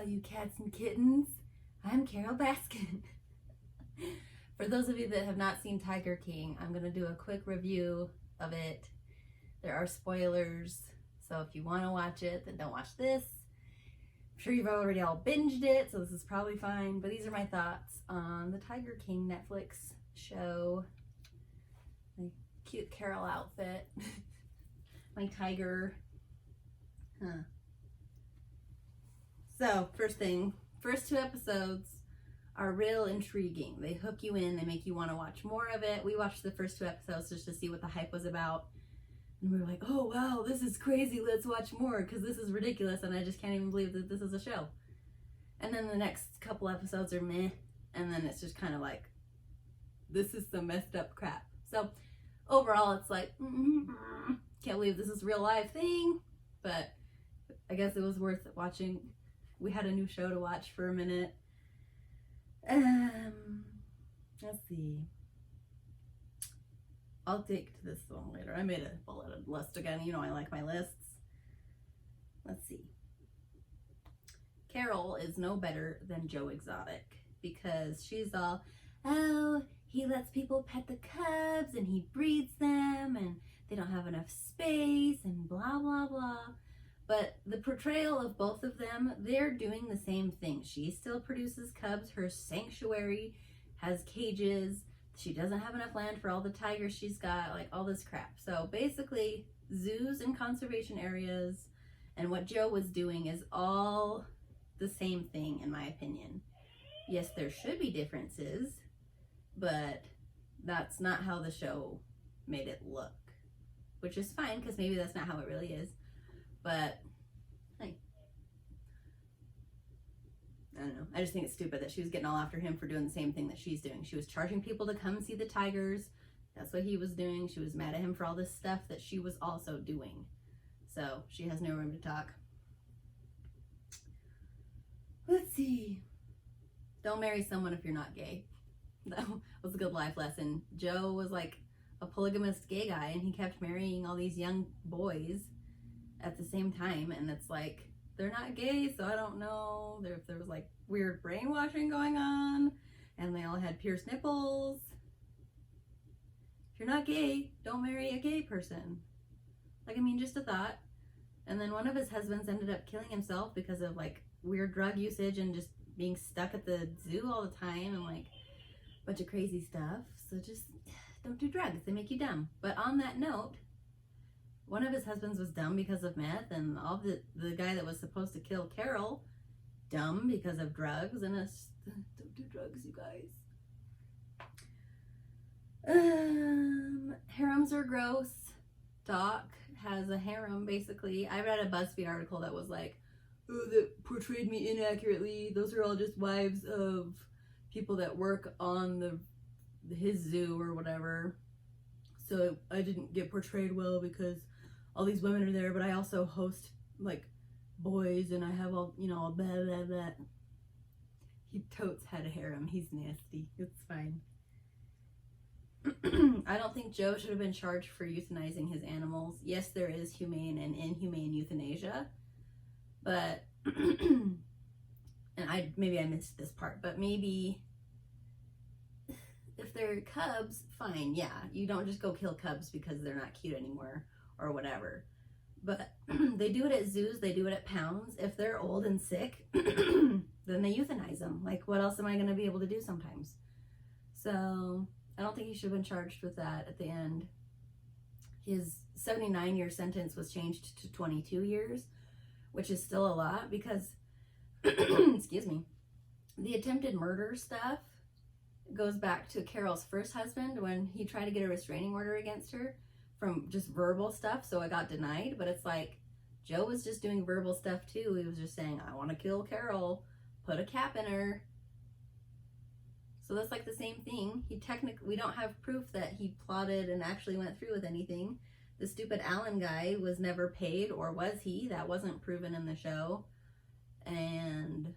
you cats and kittens. I'm Carol Baskin. For those of you that have not seen Tiger King, I'm going to do a quick review of it. There are spoilers, so if you want to watch it, then don't watch this. I'm sure you've already all binged it, so this is probably fine, but these are my thoughts on the Tiger King Netflix show. My cute Carol outfit. My tiger. So, first thing, first 2 episodes are real intriguing. They hook you in, they make you want to watch more of it. We watched the first 2 episodes just to see what the hype was about. And we were like, oh wow, this is crazy, let's watch more, because this is ridiculous and I just can't even believe that this is a show. And then the next couple episodes are meh, and then it's just kind of like, this is some messed up crap. So overall it's like, can't believe this is a real life thing, but I guess it was worth watching. We had a new show to watch for a minute. Let's see. I'll take to this one later. I made a bulleted list again. You know I like my lists. Let's see. Carol is no better than Joe Exotic because she's all, oh, he lets people pet the cubs and he breeds them and they don't have enough space and blah, blah, blah. But the portrayal of both of them, they're doing the same thing. She still produces cubs. Her sanctuary has cages. She doesn't have enough land for all the tigers she's got, like all this crap. So basically, zoos and conservation areas and what Joe was doing is all the same thing, in my opinion. Yes, there should be differences, but that's not how the show made it look, which is fine because maybe that's not how it really is. But, hey, I don't know. I just think it's stupid that she was getting all after him for doing the same thing that she's doing. She was charging people to come see the tigers. That's what he was doing. She was mad at him for all this stuff that she was also doing. So, she has no room to talk. Let's see. Don't marry someone if you're not gay. That was a good life lesson. Joe was like a polygamous gay guy, and he kept marrying all these young boys at the same time, and it's like, they're not gay, so I don't know if there was like weird brainwashing going on, and they all had pierced nipples. If you're not gay, don't marry a gay person. Like, I mean, just a thought. And then one of his husbands ended up killing himself because of like weird drug usage and just being stuck at the zoo all the time and like a bunch of crazy stuff. So just don't do drugs, they make you dumb. But on that note, one of his husbands was dumb because of meth, and all the guy that was supposed to kill Carol, dumb because of drugs, and it's, don't do drugs, you guys. Harems are gross. Doc has a harem, basically. I read a BuzzFeed article that was like, oh, that portrayed me inaccurately. Those are all just wives of people that work on his zoo or whatever. So I didn't get portrayed well because all these women are there, but I also host like boys and I have all, you know, blah, blah, blah. He totes had a harem. He's nasty. It's fine. I don't think Joe should have been charged for euthanizing his animals. Yes, there is humane and inhumane euthanasia, but, and maybe I missed this part, but maybe if they're cubs, fine, yeah. You don't just go kill cubs because they're not cute anymore or whatever. But they do it at zoos, they do it at pounds. If they're old and sick, then they euthanize them. Like, what else am I going to be able to do sometimes? So, I don't think he should have been charged with that at the end. His 79-year sentence was changed to 22 years, which is still a lot because, excuse me, the attempted murder stuff goes back to Carol's first husband when he tried to get a restraining order against her from just verbal stuff, so it got denied. But it's like, Joe was just doing verbal stuff too. He was just saying, I want to kill Carol, put a cap in her. So that's like the same thing. We don't have proof that he plotted and actually went through with anything. The stupid Allen guy was never paid, or was he? That wasn't proven in the show. And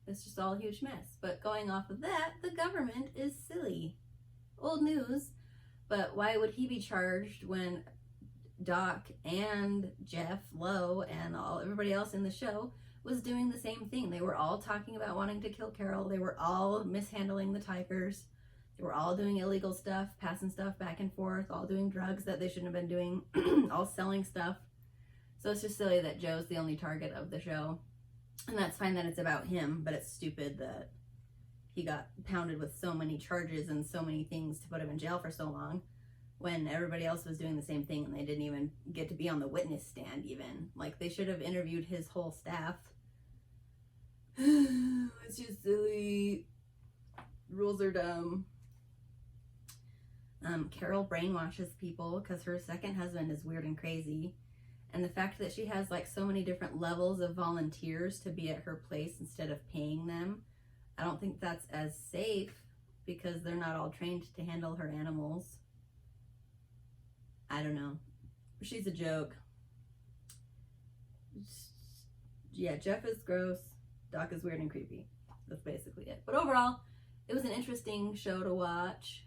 it's just all a huge mess. But going off of that, the government is silly. Old news, but why would he be charged when Doc and Jeff Lowe and everybody else in the show was doing the same thing. They were all talking about wanting to kill Carol. They were all mishandling the tigers. They were all doing illegal stuff, passing stuff back and forth, all doing drugs that they shouldn't have been doing, all selling stuff. So it's just silly that Joe's the only target of the show. And that's fine that it's about him, but it's stupid that he got pounded with so many charges and so many things to put him in jail for so long when everybody else was doing the same thing and they didn't even get to be on the witness stand even. Like, they should have interviewed his whole staff. It's just silly. Rules are dumb. Carol brainwashes people because her second husband is weird and crazy. And the fact that she has like so many different levels of volunteers to be at her place instead of paying them, I don't think that's as safe because they're not all trained to handle her animals. I don't know. She's a joke. Yeah, Jeff is gross. Doc is weird and creepy. That's basically it. But overall, it was an interesting show to watch.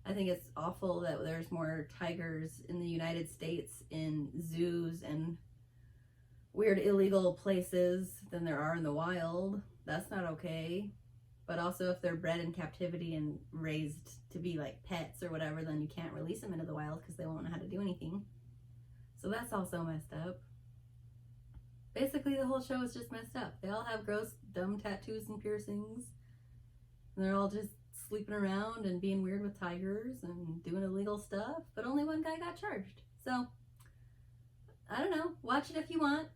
I think it's awful that there's more tigers in the United States in zoos and weird illegal places than there are in the wild. That's not okay. But also if they're bred in captivity and raised to be like pets or whatever, then you can't release them into the wild because they won't know how to do anything. So that's also messed up. Basically the whole show is just messed up. They all have gross, dumb tattoos and piercings. And they're all just sleeping around and being weird with tigers and doing illegal stuff, but only one guy got charged. So, I don't know. Watch it if you want.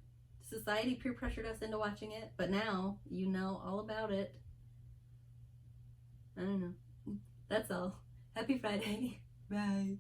Society peer pressured us into watching it, but now you know all about it. I don't know. That's all. Happy Friday. Bye.